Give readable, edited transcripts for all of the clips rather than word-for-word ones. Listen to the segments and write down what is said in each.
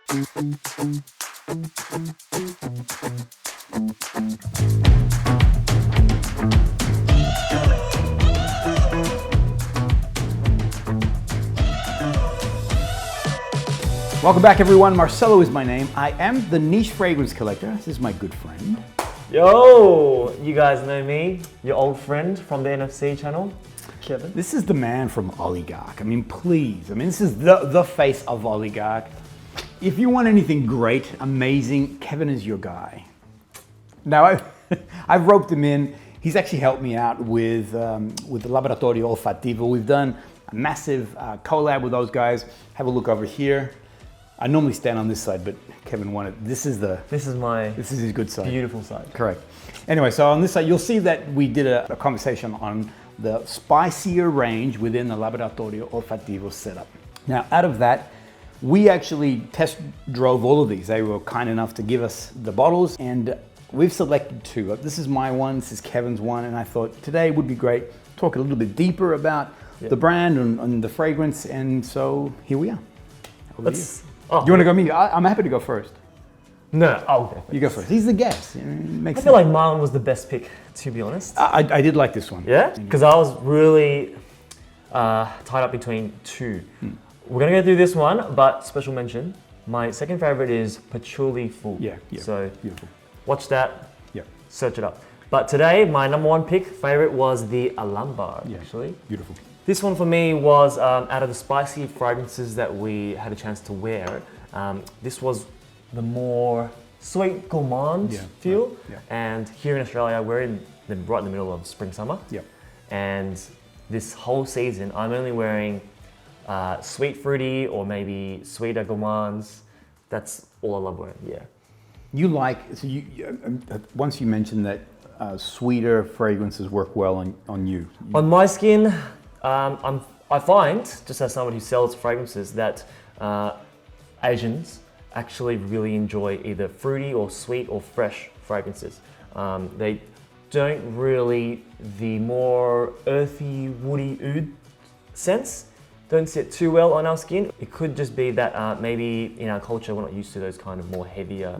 Welcome back, everyone. Marcelo is my name. I am the niche fragrance collector. This is my good friend. Yo, you guys know me, your old friend from the NFC channel, Kevin. This is the man from Oligarch. I mean, please. I mean, this is the face of Oligarch. If you want anything great, amazing, Kevin is your guy. Now, I've roped him in. He's actually helped me out with the Laboratorio Olfativo. We've done a massive collab with those guys. Have a look over here. I normally stand on this side, but Kevin wanted, this is his good side. Beautiful side. Correct. Anyway, so on this side, you'll see that we did a conversation on the spicier range within the Laboratorio Olfativo setup. Now, out of that, we actually test drove all of these. They were kind enough to give us the bottles, and we've selected two. This is my one, this is Kevin's one, and I thought today would be great to talk a little bit deeper about the brand and the fragrance, and so here we are. Do you want to go me? I'm happy to go first. No, okay. You go first. He's the guest. I feel like mine was the best pick, to be honest. I did like this one. Yeah? Because I was really tied up between two. We're going to go through this one, but special mention, my second favorite is Patchouli Full. Yeah. So beautiful. Watch that, Yeah. search it up. But today, my number one favorite was the Alambar, actually. Beautiful. This one for me was out of the spicy fragrances that we had a chance to wear. This was the more sweet gourmand feel. Right. Yeah. And here in Australia, we're right in the middle of spring, summer. Yeah. And this whole season, I'm only wearing sweet fruity or maybe sweeter gourmands. That's all I love wearing, yeah. You like, so once you mentioned that sweeter fragrances work well on you. On my skin, I find, just as someone who sells fragrances, that Asians actually really enjoy either fruity or sweet or fresh fragrances. They don't really, the more earthy, woody oud scents don't sit too well on our skin. It could just be that maybe in our culture we're not used to those kind of more heavier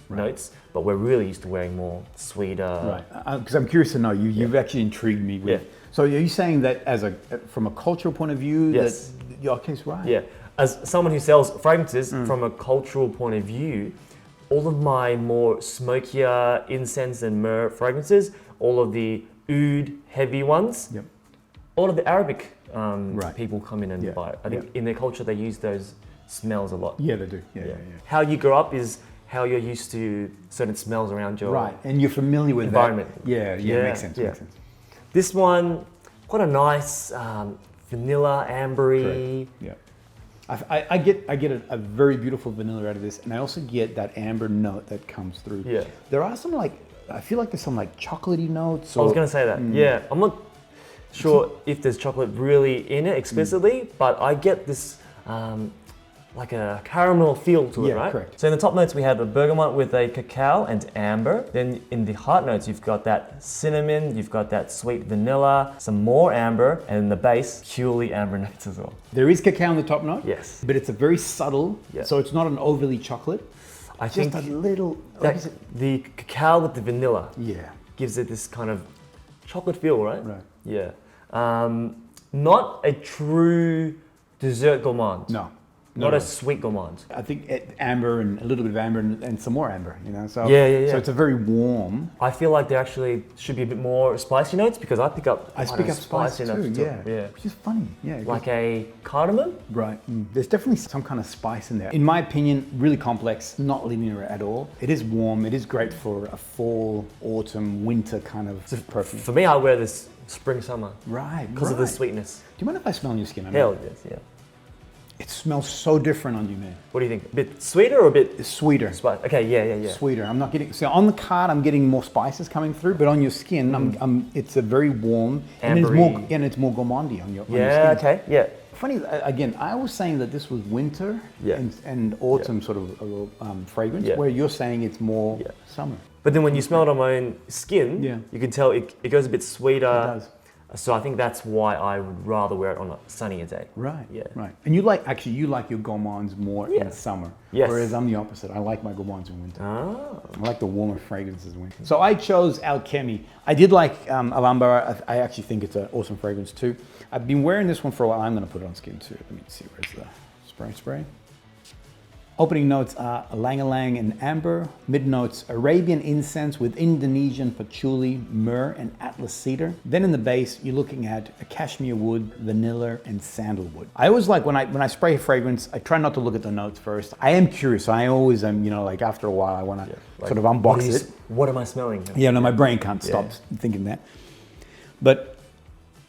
notes, but we're really used to wearing more sweeter. Right, because I'm curious to know, you've actually intrigued me with. So are you saying that from a cultural point of view? Yes. Okay, right. Yeah, as someone who sells fragrances, from a cultural point of view, all of my more smokier incense and myrrh fragrances, all of the oud heavy ones, all of the Arabic people come in and buy it. I think in their culture they use those smells a lot. Yeah, they do. Yeah. How you grow up is how you're used to certain smells around your and you're familiar with environment. That. Yeah, makes sense. Makes sense. This one, quite a nice vanilla, ambery. Correct. Yeah. I get a very beautiful vanilla out of this, and I also get that amber note that comes through. Yeah. There are some I feel like there's some chocolatey notes. I was going to say that. Yeah, I'm not sure if there's chocolate really in it explicitly, but I get this like a caramel feel to it, right? Correct. So in the top notes we have a bergamot with a cacao and amber. Then in the heart notes you've got that cinnamon, you've got that sweet vanilla, some more amber, and in the base, purely amber notes as well. There is cacao in the top note. Yes. But it's a very subtle, so it's not an overly chocolate. I think just a little. The cacao with the vanilla gives it this kind of chocolate feel, right? Right. Yeah. Not a true dessert gourmand. No. Not a sweet gourmand. I think amber and a little bit of amber and some more amber, So So it's a very warm. I feel like there actually should be a bit more spicy notes because I pick up spice too. Yeah. Which is funny. Yeah. Like a cardamom. Right. There's definitely some kind of spice in there. In my opinion, really complex, not linear at all. It is warm. It is great for a fall, autumn, winter kind of perfume. For me, I wear this spring, summer. Right. Because of the sweetness. Do you mind if I smell your skin? Hell yes, yeah. It smells so different on you, man. What do you think? A bit sweeter or a bit sweeter? Okay, yeah. Sweeter. I'm not getting. So on the card, I'm getting more spices coming through, but on your skin, it's a very warm, and it's more gourmandy on your skin. Okay, yeah. Funny, again, I was saying that this was winter and autumn sort of fragrance, where you're saying it's more summer. But then when you smell it on my own skin, you can tell it goes a bit sweeter. It does. So I think that's why I would rather wear it on a sunnier day. Right. Yeah. Right. And you like your gourmands more in summer. Yes. Whereas I'm the opposite. I like my gourmands in winter. Ah. I like the warmer fragrances in winter. So I chose Alchemy. I did like Alhambra. I actually think it's an awesome fragrance too. I've been wearing this one for a while. I'm going to put it on skin too. Let me see. Where's the spray? Opening notes are ylang ylang and amber. Mid notes, Arabian incense with Indonesian patchouli, myrrh, and atlas cedar. Then in the base, you're looking at a cashmere wood, vanilla, and sandalwood. I always like when I spray a fragrance, I try not to look at the notes first. I am curious. I always am, like after a while, I want to sort of unbox it. What am I smelling? Yeah, no, my brain can't stop thinking that. But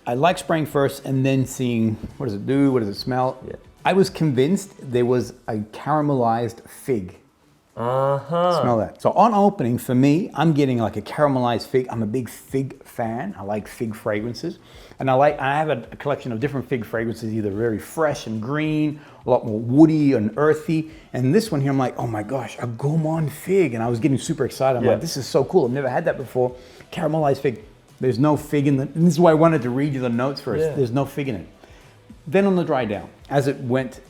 I like spraying first and then seeing what does it do, what does it smell. Yeah. I was convinced there was a caramelized fig. Smell that. So on opening, for me, I'm getting like a caramelized fig. I'm a big fig fan. I like fig fragrances. And I have a collection of different fig fragrances, either very fresh and green, a lot more woody and earthy. And this one here, I'm like, oh my gosh, a gourmand fig. And I was getting super excited. I'm like, this is so cool. I've never had that before. Caramelized fig. There's no fig in and this is why I wanted to read you the notes first. Yeah. There's no fig in it. Then on the dry down, as it went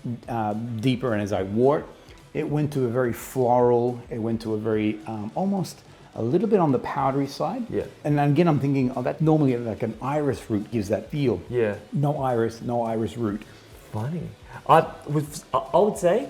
deeper and as I wore it, it went to a very floral, it went to a very, almost a little bit on the powdery side. Yeah. And again, I'm thinking, that normally like an iris root gives that feel. Yeah. No iris root. Funny. I would say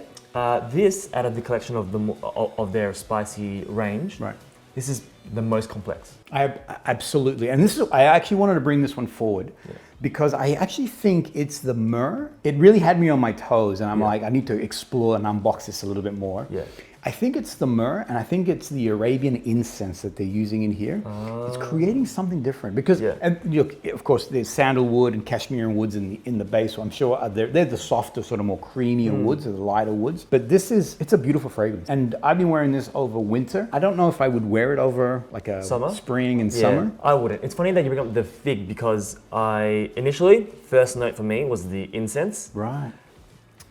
this, out of the collection of their spicy range, Right. this is the most complex. Absolutely. And I actually wanted to bring this one forward because I actually think it's the myrrh. It really had me on my toes and I'm like, I need to explore and unbox this a little bit more. Yeah. I think it's the myrrh and I think it's the Arabian incense that they're using in here. It's creating something different because, and look, of course, there's sandalwood and cashmere woods in the base. So I'm sure they're the softer, sort of more creamier woods, or the lighter woods. But it's a beautiful fragrance. And I've been wearing this over winter. I don't know if I would wear it over like a spring and summer. I wouldn't. It's funny that you bring up the fig because initially, first note for me was the incense. Right.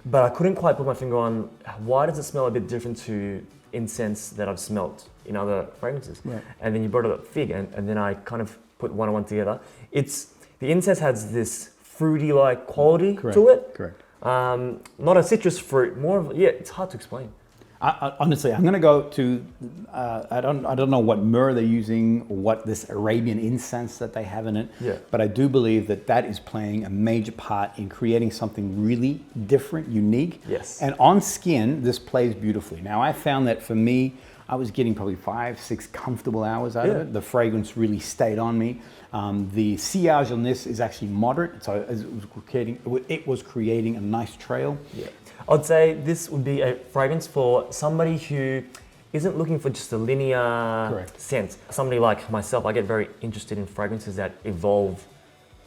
But I couldn't quite put my finger on why does it smell a bit different to incense that I've smelt in other fragrances. Right. And then you brought up fig and then I kind of put one and one together. The incense has this fruity-like quality to it. Correct. Not a citrus fruit, more of, it's hard to explain. Honestly, I'm going to go to, I don't know what myrrh they're using or what this Arabian incense that they have in it, but I do believe that is playing a major part in creating something really different, unique. Yes. And on skin, this plays beautifully. Now, I found that for me, I was getting probably 5-6 comfortable hours out of it. The fragrance really stayed on me. The sillage on this is actually moderate, so it was creating a nice trail. Yeah. I'd say this would be a fragrance for somebody who isn't looking for just a linear scent. Somebody like myself, I get very interested in fragrances that evolve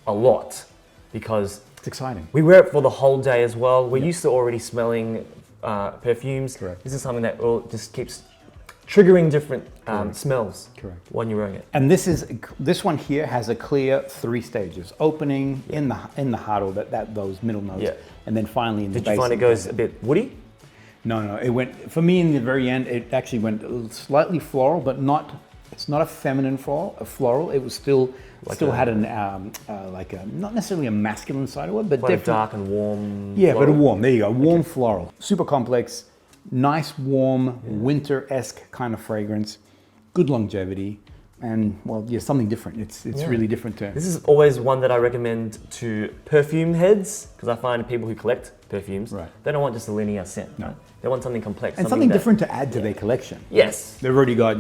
a lot because it's exciting. We wear it for the whole day as well. We're used to already smelling perfumes. Correct. This is something that just keeps triggering different smells when you're wearing it. And this one here has a clear 3 stages: opening in the heart, those middle notes, and then finally in the base. Did you find it goes a bit woody? No. It went, for me in the very end, it actually went slightly floral, but it's not a feminine floral. It was still had an not necessarily a masculine side to it, but definitely dark and warm. Yeah, floral. But a warm. There you go, warm floral, super complex. Nice, warm, winter-esque kind of fragrance, good longevity, and something different. It's really different too. This is always one that I recommend to perfume heads because I find people who collect perfumes, they don't want just a linear scent. No. They want something complex. And something different to add to their collection. Yes. They've already got,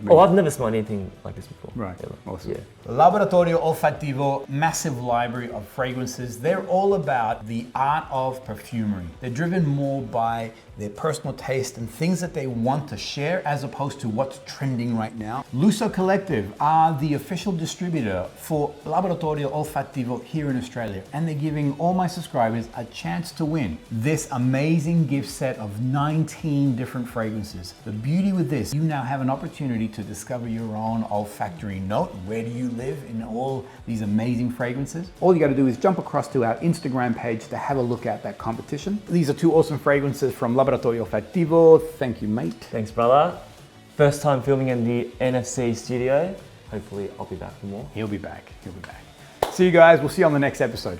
Oh, I've never smelled anything like this before. Right. Ever. Awesome. Yeah. Laboratorio Olfativo, massive library of fragrances. They're all about the art of perfumery. They're driven more by their personal taste and things that they want to share as opposed to what's trending right now. Lusso Collective are the official distributor for Laboratorio Olfativo here in Australia, and they're giving all my subscribers a chance to win this amazing gift set of 19 different fragrances. The beauty with this, you now have an opportunity to discover your own olfactory note. Where do you live in all these amazing fragrances? All you got to do is jump across to our Instagram page to have a look at that competition. These are 2 awesome fragrances from Laboratorio Olfativo. Thank you, mate. Thanks, brother. First time filming in the NFC studio. Hopefully I'll be back for more. He'll be back. See you guys. We'll see you on the next episode.